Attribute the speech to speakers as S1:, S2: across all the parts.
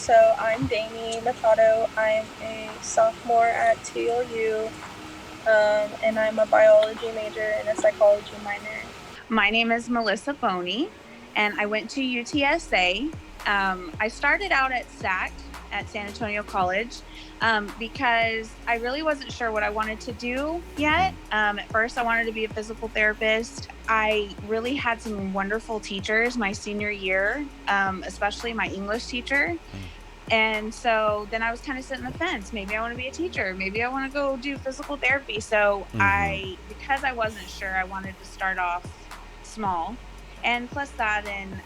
S1: So I'm Daeme Machado. I'm a sophomore at TLU, and I'm a biology major and a psychology minor.
S2: My name is Melissa Boney, and I went to UTSA. I started out at SAC at San Antonio College because I really wasn't sure what I wanted to do yet. At first, I wanted to be a physical therapist. I really had some wonderful teachers my senior year, especially my English teacher. And so then I was kind of sitting the fence. Maybe I want to be a teacher. Maybe I want to go do physical therapy. So because I wasn't sure, I wanted to start off small. And plus that, and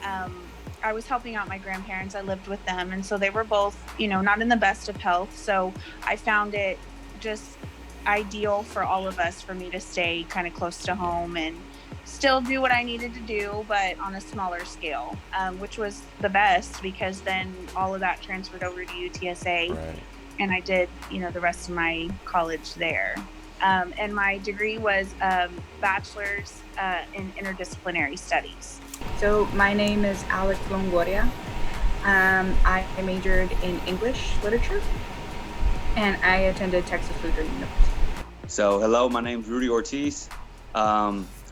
S2: I was helping out my grandparents. I lived with them. And so they were both, not in the best of health. So I found it just ideal for all of us for me to stay kind of close to home and still do what I needed to do, but on a smaller scale, which was the best because then all of that transferred over to UTSA.
S3: Right.
S2: And I did, the rest of my college there. And my degree was bachelor's in interdisciplinary studies.
S4: So my name is Alex Longoria. I majored in English literature, and I attended Texas Lutheran University.
S5: So hello, my name's Rudy Ortiz.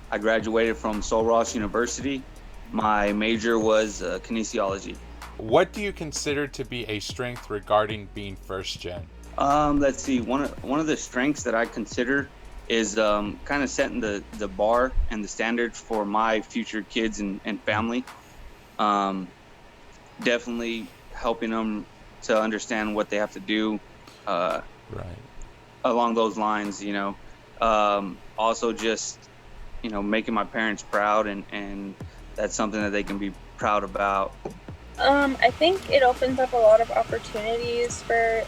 S5: I graduated from Sul Ross University. My major was kinesiology.
S3: What do you consider to be a strength regarding being first gen?
S5: Let's see. One of the strengths that I consider is kind of setting the bar and the standards for my future kids and family. Definitely helping them to understand what they have to do.
S3: Right.
S5: Along those lines, also just making my parents proud, and that's something that they can be proud about.
S1: I think it opens up a lot of opportunities for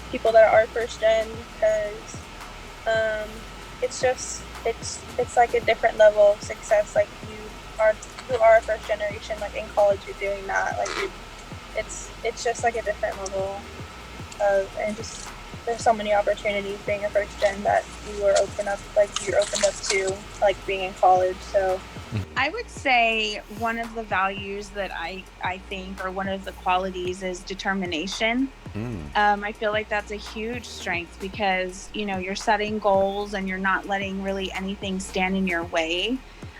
S1: people that are first gen because it's like a different level of success. Like you are first generation, like in college you're doing that. It's just like a different level of, and just there's so many opportunities being a first gen that you're opened up to, like being in college. So
S2: I would say one of the values that I think, or one of the qualities, is determination. I feel like that's a huge strength because, you're setting goals and you're not letting really anything stand in your way.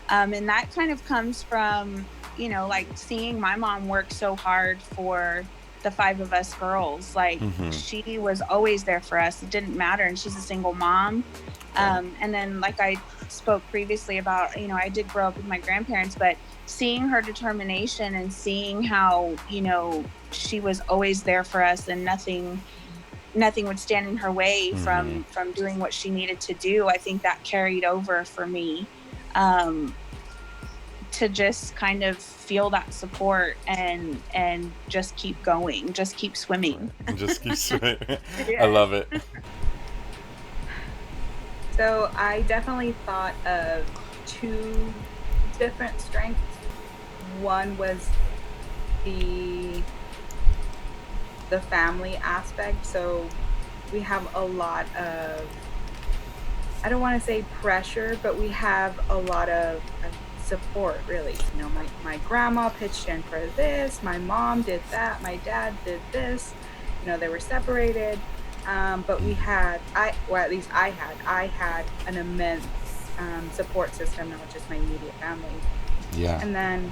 S2: And that kind of comes from, seeing my mom work so hard for the 5 of us girls. She was always there for us. It didn't matter. And she's a single mom. And then like I spoke previously about, I did grow up with my grandparents, but seeing her determination and seeing how, she was always there for us and nothing would stand in her way from doing what she needed to do. I think that carried over for me, to just kind of feel that support and just keep going, just keep swimming.
S3: Just keep swimming.
S2: Yeah.
S3: I love it.
S4: So I definitely thought of 2 different strengths. One was the family aspect. So we have a lot of, I don't want to say pressure, but we have a lot of support, really. My grandma pitched in for this, my mom did that, my dad did this. They were separated. But we had, I had an immense support system, not just my immediate family.
S3: Yeah.
S4: And then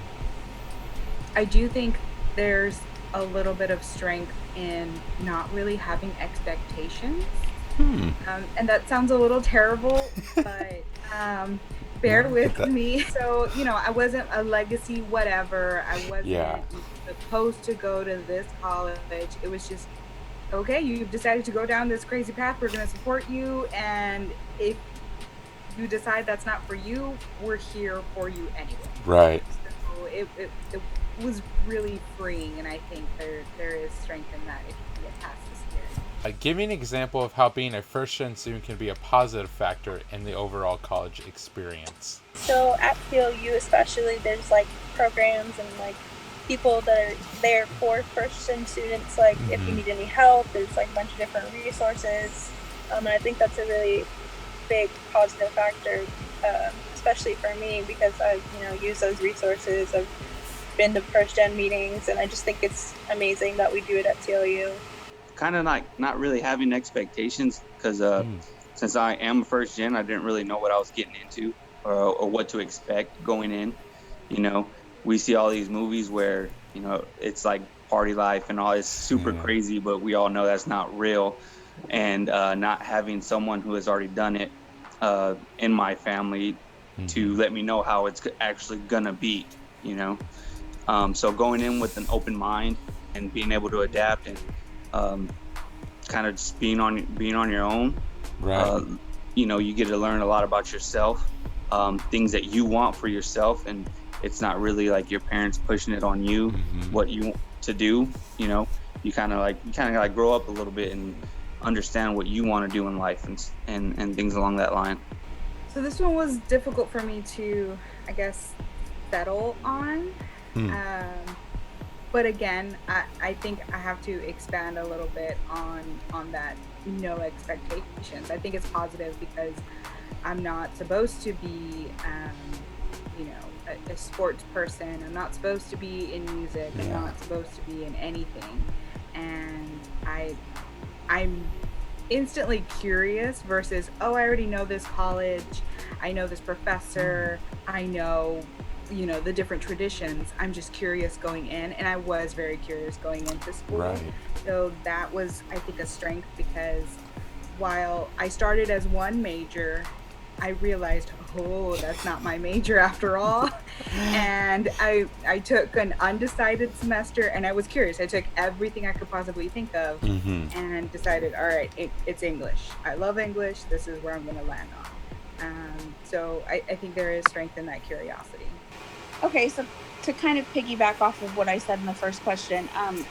S4: I do think there's a little bit of strength in not really having expectations. And that sounds a little terrible, but bear with me. So, I wasn't a legacy whatever. I wasn't supposed to go to this college. It was just, okay, you've decided to go down this crazy path, we're going to support you, and if you decide that's not for you, we're here for you anyway.
S3: Right.
S4: So it was really freeing, and I think there is strength in that if you get past this year.
S3: Give me an example of how being a first-gen student can be a positive factor in the overall college experience.
S1: So at TLU especially, there's programs and people that are there for first-gen students. If you need any help, there's a bunch of different resources. And I think that's a really big positive factor, especially for me, because I've use those resources. I've been to first gen meetings, and I just think it's amazing that we do it at TLU.
S5: Kind of like not really having expectations, because since I am a first gen, I didn't really know what I was getting into, or what to expect going in. We see all these movies where, it's like party life and all, it's super crazy, but we all know that's not real. And not having someone who has already done it in my family to let me know how it's actually gonna be, so going in with an open mind and being able to adapt, and kind of just being on your own,
S3: Right.
S5: You get to learn a lot about yourself, things that you want for yourself, and it's not really like your parents pushing it on you, what you want to do. You kind of like grow up a little bit and understand what you want to do in life, and things along that line.
S4: So this one was difficult for me to, I guess, settle on. But again, I think I have to expand a little bit on that no expectations. I think it's positive because I'm not supposed to be, a sports person. I'm not supposed to be in music. I'm not supposed to be in anything. And I'm instantly curious versus, oh, I already know this college. I know this professor. I know the different traditions. I'm just curious going in, and I was very curious going into school.
S3: Right.
S4: So that was, I think, a strength, because while I started as one major, I realized, oh, that's not my major after all. And I took an undecided semester, and I was curious. I took everything I could possibly think of and decided, all right, it's English. I love English. This is where I'm going to land on. So I think there is strength in that curiosity.
S2: Okay, so to kind of piggyback off of what I said in the first question,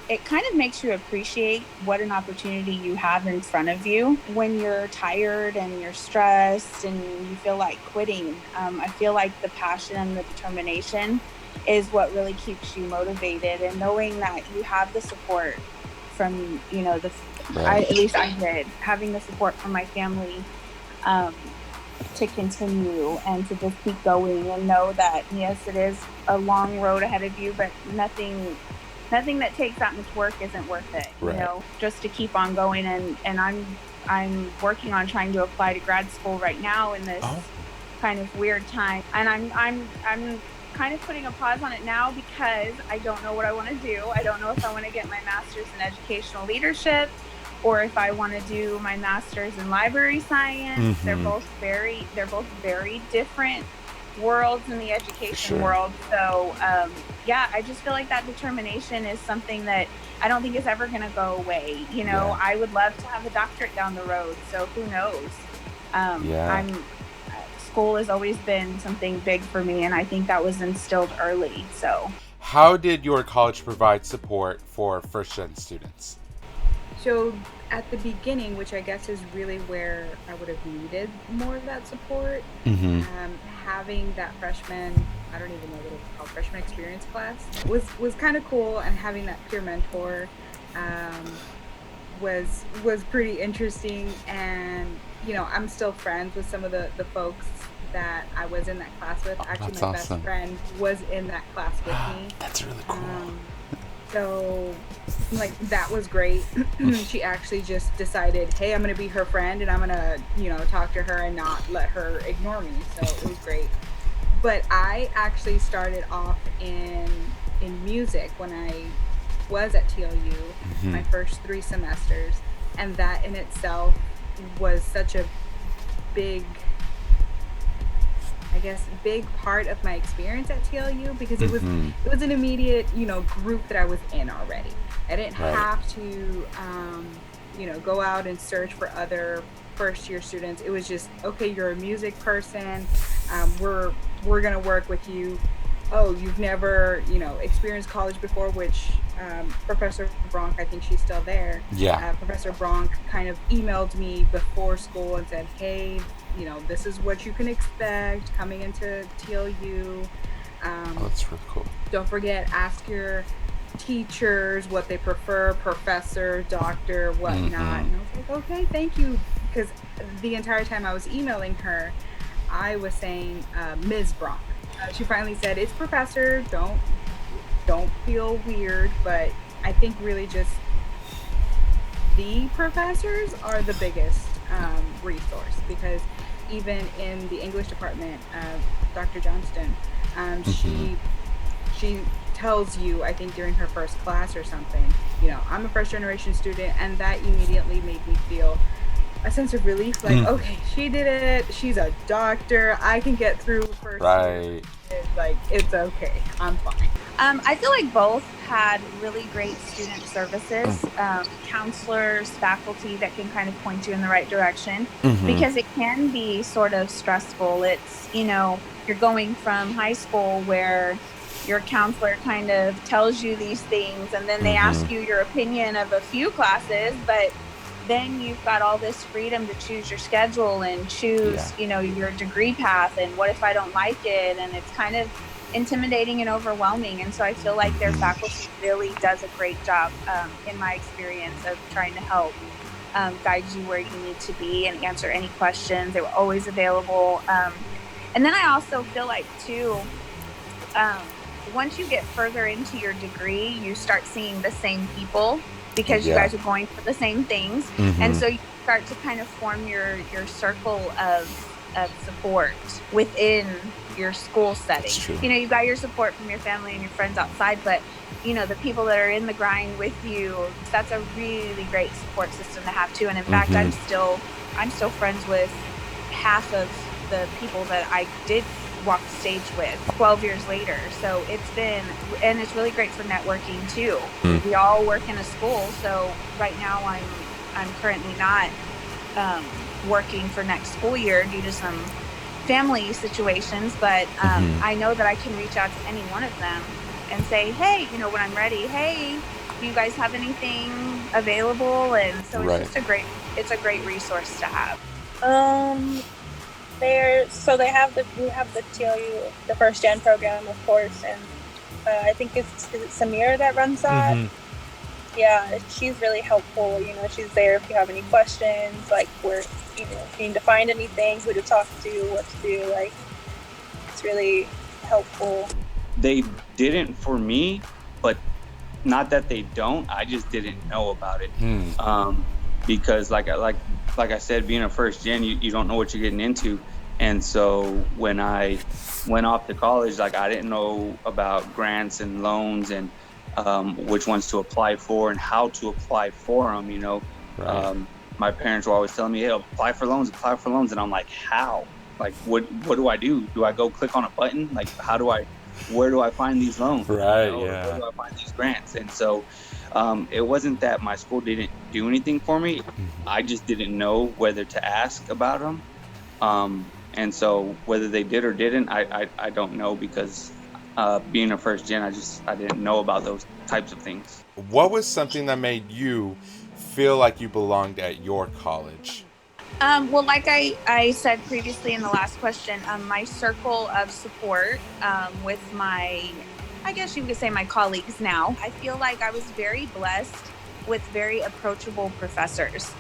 S2: it kind of makes you appreciate what an opportunity you have in front of you when you're tired and you're stressed and you feel like quitting. I feel like the passion and the determination is what really keeps you motivated, and knowing that you have the support from, at least I did, having the support from my family, to continue and to just keep going, and know that yes, it is a long road ahead of you, but nothing that takes that much work isn't worth it. Just to keep on going. And I'm working on trying to apply to grad school right now in this kind of weird time, and I'm kind of putting a pause on it now because I don't know what I want to do. I don't know if I want to get my master's in educational leadership, or if I want to do my master's in library science. They're both very different worlds in the education world. So I just feel like that determination is something that I don't think is ever going to go away. I would love to have a doctorate down the road, so who knows. School has always been something big for me, and I think that was instilled early. So
S3: how did your college provide support for first-gen students?
S4: So at the beginning, which I guess is really where I would have needed more of that support, having that freshman, I don't even know what it's called, freshman experience class was kind of cool, and having that peer mentor was pretty interesting. And I'm still friends with some of the folks that I was in that class with. Actually, my best friend was in that class with me.
S3: That's really cool.
S4: So, that was great. She actually just decided, hey, I'm going to be her friend, and I'm going to, talk to her and not let her ignore me. So it was great. But I actually started off in music when I was at TLU, my first 3 semesters. And that in itself was such a big part of my experience at TLU, because it was an immediate, group that I was in already. I didn't have to, go out and search for other first year students. It was just, okay, you're a music person. We're going to work with you. Oh, you've never, experienced college before, which Professor Bronk, I think she's still there.
S3: Yeah.
S4: Professor Bronk kind of emailed me before school and said, hey, this is what you can expect coming into TLU.
S3: That's really cool.
S4: Don't forget, ask your teachers what they prefer, professor, doctor, whatnot. And I was like, okay, thank you. Because the entire time I was emailing her, I was saying Ms. Bronk. She finally said, it's professor, don't don't feel weird, but I think really just the professors are the biggest resource, because even in the English department, Dr. Johnston, she tells you, I think during her first class or something, you know, I'm a first generation student, and that immediately made me feel a sense of relief, like, okay, she did it, she's a doctor, I can get through first year. It's like, it's okay, I'm fine.
S2: I feel like both had really great student services, counselors, faculty that can kind of point you in the right direction, because it can be sort of stressful. It's, you know, you're going from high school where your counselor kind of tells you these things, and then they ask you your opinion of a few classes, but then you've got all this freedom to choose your schedule and choose, you know, your degree path, and what if I don't like it? And it's kind of intimidating and overwhelming. And so I feel like their faculty really does a great job, in my experience, of trying to help guide you where you need to be and answer any questions. They were always available. And then I also feel like too, once you get further into your degree, you start seeing the same people, because you guys are going for the same things. And so you start to kind of form your circle of support within your school setting. You know, you've got your support from your family and your friends outside, but you know, the people that are in the grind with you, that's a really great support system to have too. And in fact, I'm still friends with half of the people that I did walk the stage with 12 years later. So it's really great for networking too. We all work in a school, so right now I'm currently not working for next school year due to some family situations, but I know that I can reach out to any one of them and say, hey, you know, when I'm ready, hey, do you guys have anything available? And so it's just a great resource to have.
S1: We have the TLU, the first gen program, of course, and I think is it Samira that runs that? Yeah, she's really helpful. You know, she's there if you have any questions, like where, you know, if you need to find anything, who to talk to, what to do. Like, it's really helpful.
S5: They didn't for me, but not that they don't. I just didn't know about it. Because like I said, being a first gen, you don't know what you're getting into. And so when I went off to college, like, I didn't know about grants and loans and which ones to apply for and how to apply for them, you know. My parents were always telling me, hey, apply for loans. And I'm like, how? Like, what do I do? Do I go click on a button? Like, where do I find these loans? Where do I find these grants? And so it wasn't that my school didn't do anything for me. I just didn't know whether to ask about them. And so whether they did or didn't, I don't know, because being a first gen, I didn't know about those types of things.
S3: What was something that made you feel like you belonged at your college?
S2: Well, like I said previously in the last question, my circle of support with my, I guess you could say, my colleagues now, I feel like I was very blessed with very approachable professors.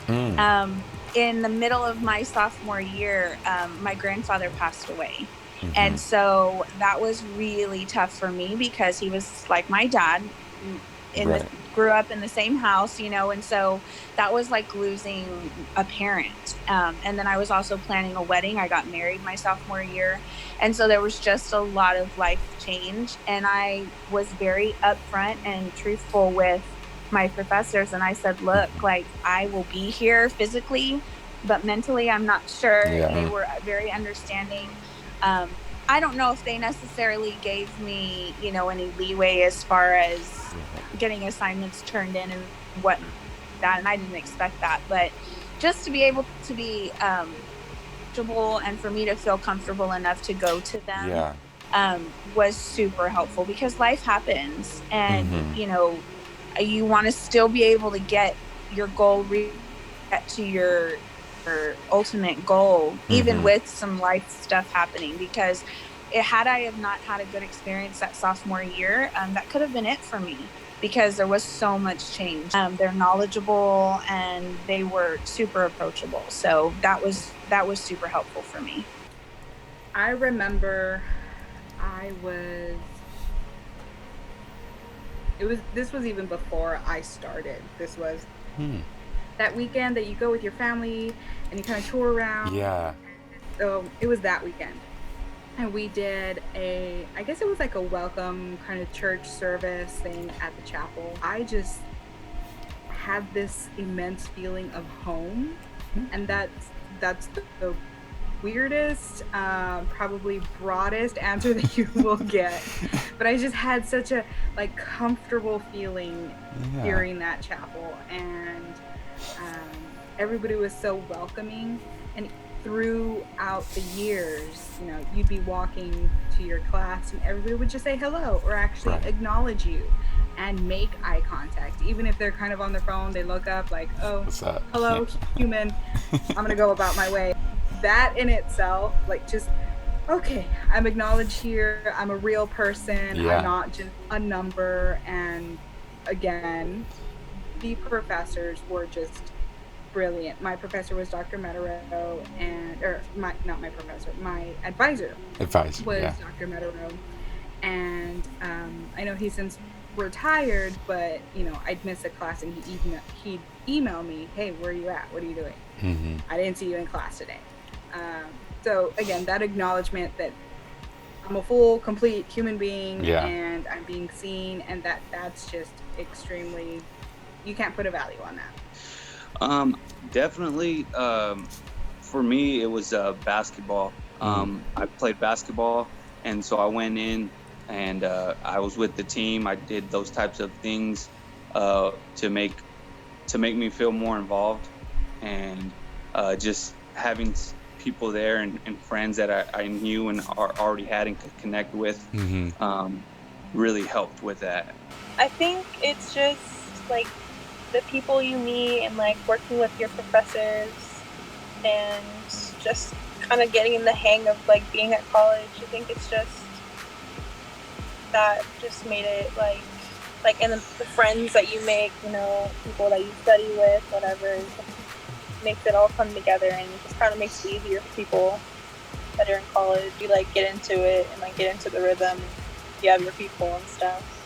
S2: In the middle of my sophomore year, my grandfather passed away. And so that was really tough for me, because he was like my dad, grew up in the same house, you know, and so that was like losing a parent. And then I was also planning a wedding. I got married my sophomore year. And so there was just a lot of life change. And I was very upfront and truthful with my professors. And I said, look, like, I will be here physically, but mentally I'm not sure. They were very understanding. I don't know if they necessarily gave me, you know, any leeway as far as getting assignments turned in and what that, and I didn't expect that, but just to be able to be comfortable and for me to feel comfortable enough to go to them was super helpful, because life happens, and you know, you want to still be able to get your goal, get to your ultimate goal, even with some life stuff happening, because had I have not had a good experience that sophomore year, that could have been it for me, because there was so much change. They're knowledgeable and they were super approachable, so that was super helpful for me.
S4: I remember I was This was even before I started. This was that weekend that you go with your family and you kind of tour around.
S3: Yeah.
S4: So it was that weekend. And we did I guess it was like a welcome kind of church service thing at the chapel. I just had this immense feeling of home. And that's the weirdest, probably broadest answer that you will get. But I just had such a like comfortable feeling during that chapel, and everybody was so welcoming. And throughout the years, you know, you'd be walking to your class and everybody would just say hello or actually acknowledge you and make eye contact. Even if they're kind of on their phone, they look up like, oh, hello, human, I'm gonna go about my way. That in itself, like, just, okay, I'm acknowledged here, I'm a real person, I'm not just a number. And again, the professors were just brilliant. My professor was Dr. Machado, my advisor was Dr. Machado. And I know he's since retired, but you know, I'd miss a class and he'd email me, hey, where are you at? What are you doing? I didn't see you in class today. So again, that acknowledgement that I'm a full, complete human being and I'm being seen, and that's just extremely, you can't put a value on that.
S5: Definitely, for me, it was basketball. I played basketball, and so I went in and I was with the team. I did those types of things to make me feel more involved, and just having people there and friends that I knew and already had and could connect with really helped with that.
S1: I think it's just like the people you meet and like working with your professors and just kind of getting in the hang of like being at college. I think it's just that just made it like and the friends that you make, you know, people that you study with, whatever, it makes it all come together, and it just kind of makes it easier for people that are in college. You like get into it and like get into the rhythm. You have your people and stuff.